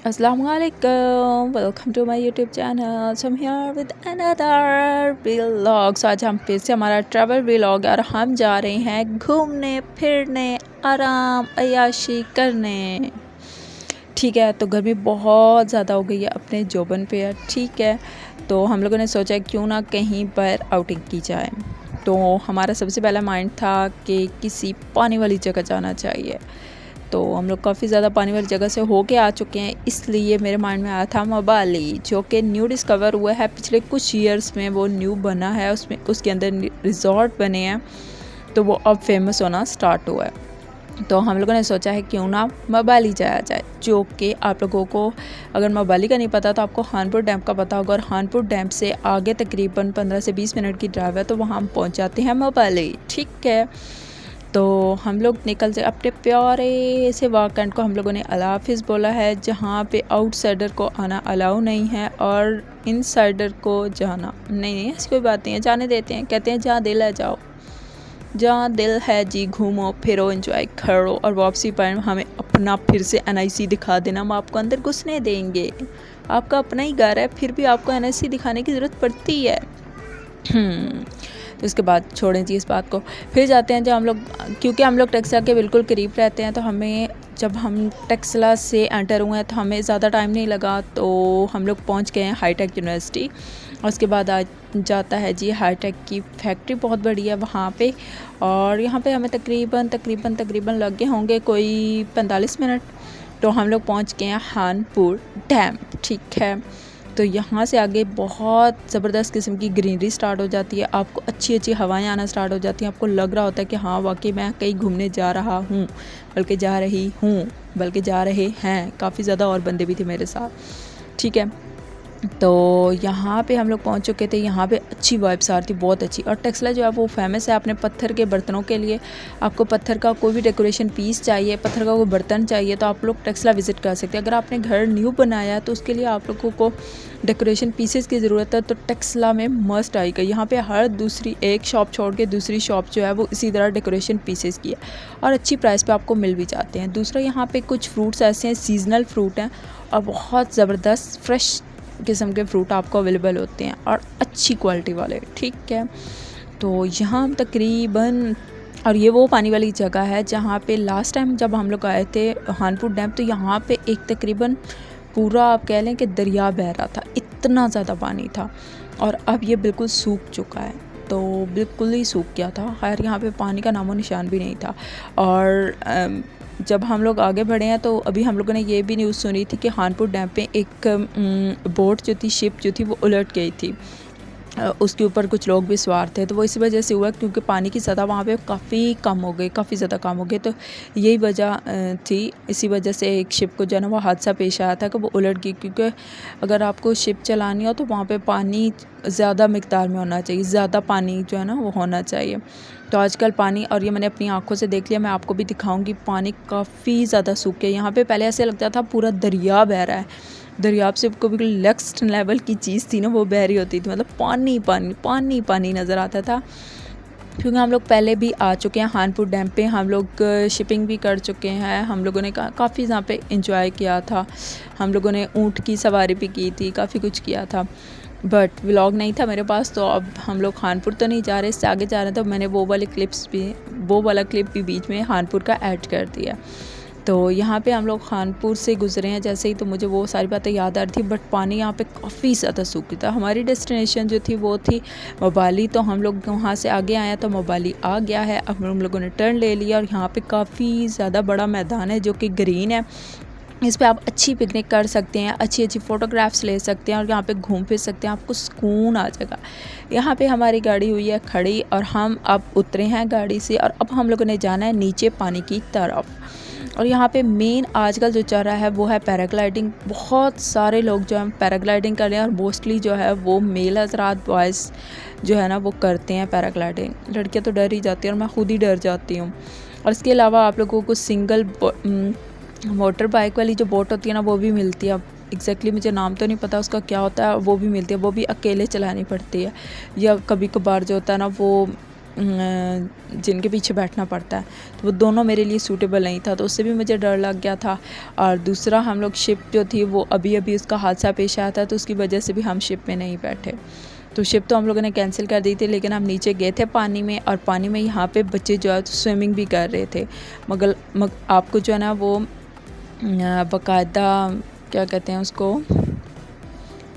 Assalamualaikum, welcome to my YouTube channel. So I'm here with another vlog. So आज हम फिर से हमारा ट्रैवल व्लॉग और हम जा रहे हैं घूमने फिरने, आराम अय्याशी करने। ठीक है, तो गर्मी बहुत ज़्यादा हो गई है अपने जोबन पे है। ठीक है, तो हम लोगों ने सोचा क्यों ना कहीं पर आउटिंग की जाए। तो हमारा सबसे पहला माइंड था कि किसी पानी वाली जगह जाना चाहिए। तो हम लोग काफ़ी ज़्यादा पानी वाली जगह से होके आ चुके हैं, इसलिए मेरे माइंड में आया था मबाली, जो कि न्यू डिस्कवर हुआ है पिछले कुछ ईयर्स में। वो न्यू बना है, उसमें उसके अंदर रिजॉर्ट बने हैं, तो वो अब फेमस होना स्टार्ट हुआ है। तो हम लोगों ने सोचा है क्यों ना मबाली जाया जाए, जो कि आप लोगों को अगर मबाली का नहीं पता तो आपको खानपुर डैम का पता होगा। और खानपुर डैम से आगे तकरीबन 15 से 20 मिनट की ड्राइव है, तो वहाँ हम पहुँच जाते हैं मबाली। ठीक है, तो हम लोग निकल जाए अपने प्यारे से वाकंड को। हम लोगों ने अल्लाह हाफिज़ बोला है, जहाँ पे आउटसाइडर को आना अलाउ नहीं है और इनसाइडर को जाना नहीं है। ऐसी कोई बात नहीं है, जाने देते हैं। कहते हैं जहाँ दिल है जाओ, जहाँ दिल है जी घूमो फिरो एंजॉय करो, और वापसी पर हमें अपना फिर से NIC दिखा देना, हम आपको अंदर घुसने देंगे। आपका अपना ही घर है, फिर भी आपको NIC दिखाने की ज़रूरत पड़ती है। तो इसके बाद छोड़ें जी इस बात को, फिर जाते हैं जब हम लोग, क्योंकि हम लोग टेक्सला के बिल्कुल करीब रहते हैं, तो हमें जब हम टेक्सला से एंटर हुए हैं तो हमें ज़्यादा टाइम नहीं लगा। तो हम लोग पहुंच गए हैं हाईटेक यूनिवर्सिटी, और उसके बाद आ जाता है जी हाईटेक की फैक्ट्री, बहुत बड़ी है वहाँ पे। और यहाँ पे हमें तकरीबन लग गए होंगे कोई 45 मिनट। तो हम लोग पहुँच गए हैं खानपुर डैम। ठीक है, तो यहाँ से आगे बहुत ज़बरदस्त किस्म की ग्रीनरी स्टार्ट हो जाती है, आपको अच्छी अच्छी हवाएं आना स्टार्ट हो जाती हैं। आपको लग रहा होता है कि हाँ वाकई मैं कहीं घूमने जा रहा हूँ, बल्कि जा रही हूँ, बल्कि जा रहे हैं। काफ़ी ज़्यादा और बंदे भी थे मेरे साथ। ठीक है, तो यहाँ पे हम लोग पहुँच चुके थे। यहाँ पे अच्छी वाइब्स आ रही थी, बहुत अच्छी। और टेक्सला जो है वो फेमस है अपने पत्थर के बर्तनों के लिए। आपको पत्थर का कोई भी डेकोरेशन पीस चाहिए, पत्थर का कोई बर्तन चाहिए, तो आप लोग टेक्सला विज़िट कर सकते हैं। अगर आपने घर न्यू बनाया है तो उसके लिए आप लोगों को डेकोरेशन पीसेस की ज़रूरत है, तो टेक्सला में मस्ट आएगा। यहाँ पे हर दूसरी एक शॉप छोड़ के दूसरी शॉप जो है वो इसी तरह डेकोरेशन पीसेस की है, और अच्छी प्राइस पे आपको मिल भी जाते हैं। दूसरा, यहाँ पे कुछ फ्रूट्स ऐसे हैं, सीजनल फ्रूट हैं, और बहुत ज़बरदस्त फ्रेश किस्म के फ्रूट आपको अवेलेबल होते हैं, और अच्छी क्वालिटी वाले। ठीक है, तो यहाँ तकरीबन, और ये वो पानी वाली जगह है जहाँ पे लास्ट टाइम जब हम लोग आए थे खानपुर डैम, तो यहाँ पे एक तकरीबन पूरा आप कह लें कि दरिया बह रहा था, इतना ज़्यादा पानी था। और अब ये बिल्कुल सूख चुका है, तो बिल्कुल ही सूख गया था। खैर यहाँ पे पानी का नामो निशान भी नहीं था। और जब हम लोग आगे बढ़े हैं तो अभी हम लोगों ने ये भी न्यूज़ सुनी थी कि खानपुर डैम पे एक बोट जो थी, शिप जो थी, वो उलट गई थी। उसके ऊपर कुछ लोग भी सवार थे, तो वो इसी वजह से हुआ क्योंकि पानी की सतह वहाँ पे काफ़ी कम हो गई, काफ़ी ज़्यादा कम हो गई। तो यही वजह थी, इसी वजह से एक शिप को जो है ना वो हादसा पेश आया था कि वो उलट गई। क्योंकि अगर आपको शिप चलानी हो तो वहाँ पे पानी ज़्यादा मिकदार में होना चाहिए, ज़्यादा पानी जो है ना वो होना चाहिए। तो आजकल पानी, और ये मैंने अपनी आंखों से देख लिया, मैं आपको भी दिखाऊंगी, पानी काफ़ी ज़्यादा सूख गया। यहाँ पे पहले ऐसे लगता था पूरा दरिया बह रहा है, दरिया से को बिल्कुल नेक्स्ट लेवल की चीज़ थी ना वो बह रही होती थी, मतलब पानी पानी पानी पानी नज़र आता था। क्योंकि हम लोग पहले भी आ चुके हैं खानपुर डैम पे, हम लोग शिपिंग भी कर चुके हैं, हम लोगों ने काफ़ी यहाँ पे इंजॉय किया था। हम लोगों ने ऊँट की सवारी भी की थी, काफ़ी कुछ किया था, बट व्लॉग नहीं था मेरे पास। तो अब हम लोग खानपुर तो नहीं जा रहे, इससे आगे जा रहे हैं, तो मैंने वो वाला क्लिप भी बीच में खानपुर का ऐड कर दिया। तो यहाँ पे हम लोग खानपुर से गुजरे हैं जैसे ही, तो मुझे वो सारी बातें याद आ रही थी, बट पानी यहाँ पे काफ़ी ज़्यादा सूखी था। हमारी डेस्टिनेशन जो थी वो थी मबाली, तो हम लोग वहाँ से आगे आए तो मबाली आ गया है। अब हम लोगों ने टर्न ले लिया, और यहाँ पे काफ़ी ज़्यादा बड़ा मैदान है जो कि ग्रीन है। इस पे आप अच्छी पिकनिक कर सकते हैं, अच्छी अच्छी फ़ोटोग्राफ्स ले सकते हैं, और यहाँ पे घूम फिर सकते हैं, आपको सुकून आ जाएगा। यहाँ पे हमारी गाड़ी हुई है खड़ी, और हम अब उतरे हैं गाड़ी से, और अब हम लोगों ने जाना है नीचे पानी की तरफ। और यहाँ पे मेन आजकल जो चल रहा है वो है पैराग्लाइडिंग। बहुत सारे लोग जो हैं पैराग्लाइडिंग कर रहे हैं, और मोस्टली जो है वो मेल हज़रात, बॉयज़ जो है ना वो करते हैं पैराग्लाइडिंग। लड़कियाँ तो डर ही जाती हैं, और मैं खुद ही डर जाती हूँ। और इसके अलावा आप लोगों को सिंगल मोटर बाइक वाली जो बोट होती है ना वो भी मिलती है। अब एग्जैक्टली मुझे नाम तो नहीं पता उसका क्या होता है, वो भी मिलती है, वो भी अकेले चलानी पड़ती है। या कभी कभार जो होता है ना वो जिनके पीछे बैठना पड़ता है, तो वो दोनों मेरे लिए सूटेबल नहीं था, तो उससे भी मुझे डर लग गया था। और दूसरा हम लोग शिप जो थी वो अभी अभी उसका हादसा पेश आया था, तो उसकी वजह से भी हम शिप में नहीं बैठे। तो शिप तो हम लोगों ने कैंसिल कर दी थी, लेकिन हम नीचे गए थे पानी में, और पानी में यहाँ पे बच्चे जो है तो स्विमिंग भी कर रहे थे। मगर आपको जो है ना वो बाकायदा क्या कहते हैं उसको,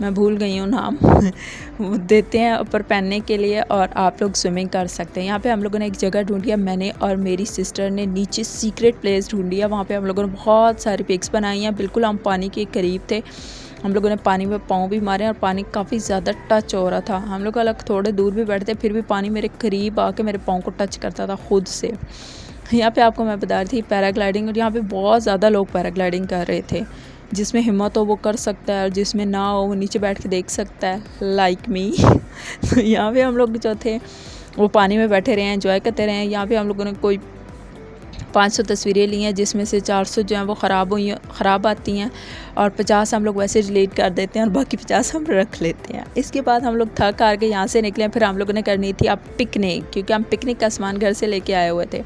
मैं भूल गई हूँ नाम वो देते हैं ऊपर पहनने के लिए, और आप लोग स्विमिंग कर सकते हैं। यहाँ पे हम लोगों ने एक जगह ढूंढी है, मैंने और मेरी सिस्टर ने नीचे सीक्रेट प्लेस ढूंढी है। वहाँ पे हम लोगों ने बहुत सारी पिक्स बनाई हैं। बिल्कुल हम पानी के करीब थे, हम लोगों ने पानी में पाँव भी मारे और पानी काफ़ी ज़्यादा टच हो रहा था। हम लोग अलग थोड़े दूर भी बैठते, फिर भी पानी मेरे करीब आके मेरे पाँव को टच करता था खुद से। यहाँ पे आपको मैं बता रही थी पैराग्लाइडिंग, और यहाँ पे बहुत ज़्यादा लोग पैराग्लाइडिंग कर रहे थे। जिसमें हिम्मत हो वो कर सकता है, और जिसमें ना हो वो नीचे बैठ के देख सकता है, लाइक मी तो यहाँ पे हम लोग जो थे वो पानी में बैठे रहे हैं, एंजॉय करते रहे हैं। यहाँ पे हम लोगों ने कोई 500 तस्वीरें ली हैं, जिसमें से 400 जो हैं वो ख़राब आती हैं, और 50 हम लोग वैसे डिलीट कर देते हैं, और बाकी 50 हम रख लेते हैं। इसके बाद हम लोग थक हार के यहाँ से निकले। फिर हम लोगों ने करनी थी अब पिकनिक, क्योंकि हम पिकनिक का सामान घर से लेके आए हुए थे।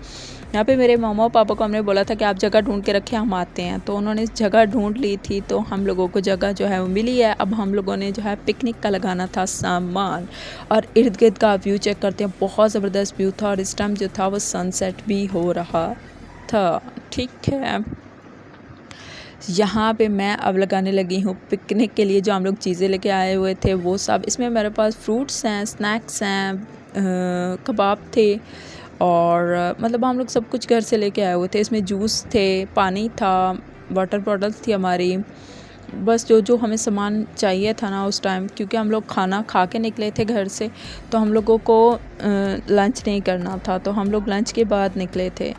यहाँ पे मेरे मम्मा और पापा को हमने बोला था कि आप जगह ढूंढ के रखें, हम आते हैं। तो उन्होंने जगह ढूंढ ली थी, तो हम लोगों को जगह जो है वो मिली है। अब हम लोगों ने जो है पिकनिक का लगाना था सामान, और इर्द गिर्द का व्यू चेक करते हैं। बहुत ज़बरदस्त व्यू था, और इस टाइम जो था वो सनसेट भी हो रहा था। ठीक है, यहाँ पे मैं अब लगाने लगी हूँ पिकनिक के लिए जो हम लोग चीज़ें लेके आए हुए थे वो सब। इसमें मेरे पास फ्रूट्स हैं, स्नैक्स हैं, कबाब थे, और मतलब हम लोग सब कुछ घर से लेके आए हुए थे। इसमें जूस थे, पानी था, वाटर बॉटल्स थी हमारी, बस जो जो हमें सामान चाहिए था ना उस टाइम। क्योंकि हम लोग खाना खा के निकले थे घर से, तो हम लोगों को लंच नहीं करना था, तो हम लोग लंच के बाद निकले थे।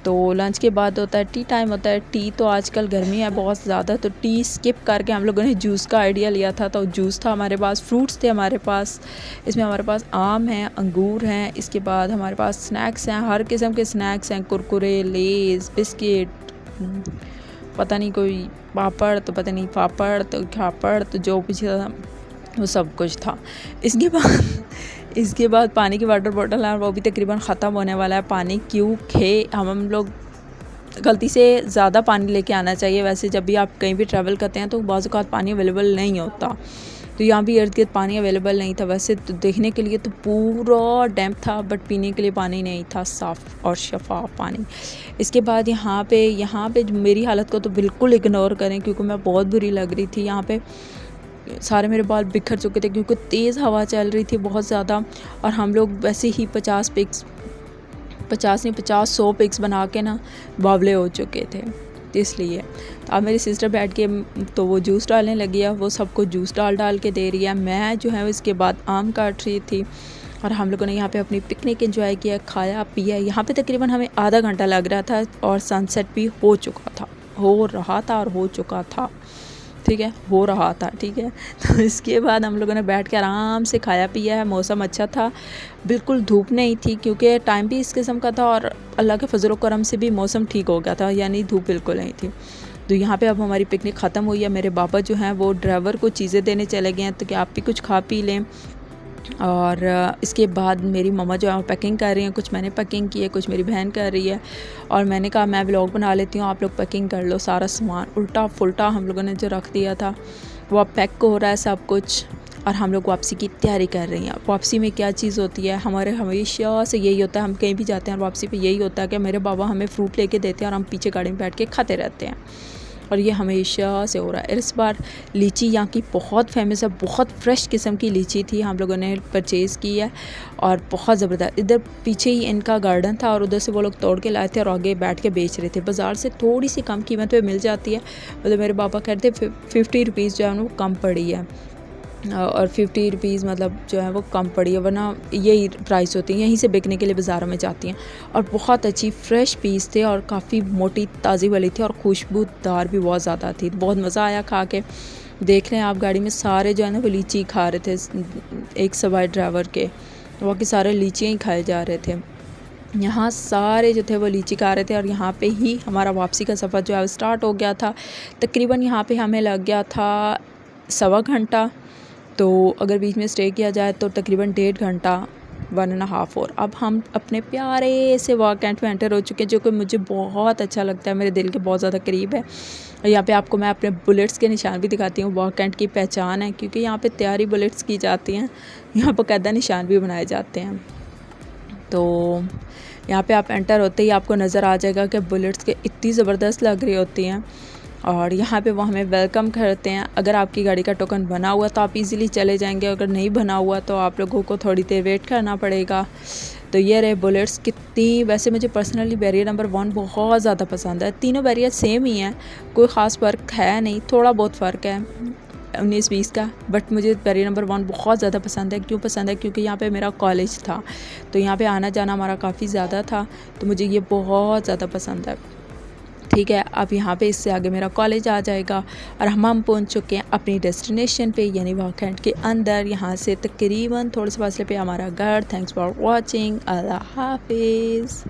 तो लंच के बाद होता है टी टाइम होता है। टी तो आजकल गर्मी है बहुत ज़्यादा, तो टी स्किप करके हम लोगों ने जूस का आइडिया लिया था। तो जूस था हमारे पास, फ्रूट्स थे हमारे पास, इसमें हमारे पास आम हैं, अंगूर हैं। इसके बाद हमारे पास स्नैक्स हैं, हर किस्म के स्नैक्स हैं, कुरकुरे, लेज़, बिस्किट, पता नहीं कोई पापड़, तो पता नहीं पापड़ तो खापड़, तो जो पीछे था वो सब कुछ था। इसके बाद पानी की वाटर बॉटल है, वो भी तकरीबन ख़त्म होने वाला है। पानी क्योंकि हम लोग गलती से ज़्यादा पानी लेके आना चाहिए। वैसे जब भी आप कहीं भी ट्रैवल करते हैं तो बाज़ औक़ात पानी अवेलेबल नहीं होता, तो यहाँ भी इर्द गिर्द पानी अवेलेबल नहीं था। वैसे तो देखने के लिए तो पूरा डैम था, बट पीने के लिए पानी नहीं था, साफ़ और शफाफ पानी। इसके बाद यहाँ पे मेरी हालत को तो बिल्कुल इग्नोर करें, क्योंकि मैं बहुत बुरी लग रही थी। यहाँ पे सारे मेरे बाल बिखर चुके थे, क्योंकि तेज़ हवा चल रही थी बहुत ज़्यादा, और हम लोग वैसे ही 50 नहीं 50-100 पिक्स बना के ना बावले हो चुके थे। इसलिए अब मेरी सिस्टर बैठ के तो वो जूस डालने लगी है, वो सबको जूस डाल के दे रही है। मैं जो है इसके बाद आम काट रही थी, और हम लोगों ने यहाँ पे अपनी पिकनिक एंजॉय किया, खाया पिया। यहाँ पे तकरीबन हमें आधा घंटा लग रहा था, और सनसेट भी हो रहा था और हो चुका था। ठीक है, हो रहा था, ठीक है। तो इसके बाद हम लोगों ने बैठ के आराम से खाया पिया है। मौसम अच्छा था, बिल्कुल धूप नहीं थी, क्योंकि टाइम भी इस किस्म का था, और अल्लाह के फजल व करम से भी मौसम ठीक हो गया था, यानी धूप बिल्कुल नहीं थी। तो यहाँ पे अब हमारी पिकनिक ख़त्म हुई है। मेरे पापा जो हैं वो ड्राइवर को चीज़ें देने चले गए हैं, तो कि आप भी कुछ खा पी लें। और इसके बाद मेरी मम्मा जो है वो पैकिंग कर रही हैं, कुछ मैंने पैकिंग की है, कुछ मेरी बहन कर रही है। और मैंने कहा मैं व्लॉग बना लेती हूँ, आप लोग पैकिंग कर लो। सारा सामान उल्टा फुल्टा हम लोगों ने जो रख दिया था वो अब पैक हो रहा है सब कुछ, और हम लोग वापसी की तैयारी कर रही हैं। वापसी में क्या चीज़ होती है, हमारे हमेशा से यही होता है, हम कहीं भी जाते हैं वापसी पे यही होता है कि मेरे बाबा हमें फ्रूट लेके देते हैं, और हम पीछे गाड़ी में बैठ के खाते रहते हैं, और ये हमेशा से हो रहा है। इस बार लीची यहाँ की बहुत फेमस है, बहुत फ्रेश किस्म की लीची थी, हम लोगों ने परचेज़ की है, और बहुत ज़बरदस्त। इधर पीछे ही इनका गार्डन था, और उधर से वो लोग तोड़ के लाए थे और आगे बैठ के बेच रहे थे। बाज़ार से थोड़ी सी कम कीमत पे मिल जाती है, मतलब मेरे पापा कहते 50 रुपीज़ जो है वो कम पड़ी है, और 50 रुपीज़ मतलब जो है वो कम पड़ी है, वरना यही प्राइस होती है, यहीं से बिकने के लिए बाज़ारों में जाती हैं। और बहुत अच्छी फ्रेश पीस थे, और काफ़ी मोटी ताज़ी वाली थी, और खुशबूदार भी बहुत ज़्यादा थी। बहुत मज़ा आया खा के। देख रहे हैं आप गाड़ी में सारे जो है ना वो लीची खा रहे थे, एक सवाई ड्राइवर के, बाकी सारे लीचियाँ ही खाए जा रहे थे। यहाँ सारे जो थे वो लीची खा रहे थे, और यहाँ पे ही हमारा वापसी का सफ़र जो है स्टार्ट हो गया था। तकरीबन यहाँ पे हमें लग गया था 1.25 घंटा, तो अगर बीच में स्टे किया जाए तो तकरीबन 1.5 घंटा 1.5 और अब हम अपने प्यारे से वॉक कैंट में एंटर हो चुके हैं, जो कि मुझे बहुत अच्छा लगता है, मेरे दिल के बहुत ज़्यादा करीब है। यहाँ पे आपको मैं अपने बुलेट्स के निशान भी दिखाती हूँ। वॉक कैंट की पहचान है, क्योंकि यहाँ पे तैयारी बुलेट्स की जाती हैं, यहाँ पर कायदा निशान भी बनाए जाते हैं। तो यहाँ पे आप एंटर होते ही आपको नज़र आ जाएगा कि बुलेट्स के इतनी ज़बरदस्त लग रही होती हैं, और यहाँ पे वो हमें वेलकम करते हैं। अगर आपकी गाड़ी का टोकन बना हुआ तो आप इजीली चले जाएंगे, अगर नहीं बना हुआ तो आप लोगों को थोड़ी देर वेट करना पड़ेगा। तो ये रहे बुलेट्स कितनी, वैसे मुझे पर्सनली बैरियर नंबर 1 बहुत ज़्यादा पसंद है। तीनों बैरियर सेम ही हैं, कोई ख़ास फ़र्क है नहीं, थोड़ा बहुत फ़र्क है 19-20 का, बट मुझे बैरियर नंबर 1 बहुत ज़्यादा पसंद है। क्यों पसंद है? क्योंकि यहाँ पे मेरा कॉलेज था, तो यहाँ पे आना जाना हमारा काफ़ी ज़्यादा था, तो मुझे ये बहुत ज़्यादा पसंद है। ठीक है, अब यहाँ पे इससे आगे मेरा कॉलेज आ जाएगा और हम पहुँच चुके हैं अपनी डेस्टिनेशन पे, यानी वॉक कैंट के अंदर। यहाँ से तकरीबन थोड़े से फासले पे हमारा घर। Thanks for watching. अल्लाह हाफिज़।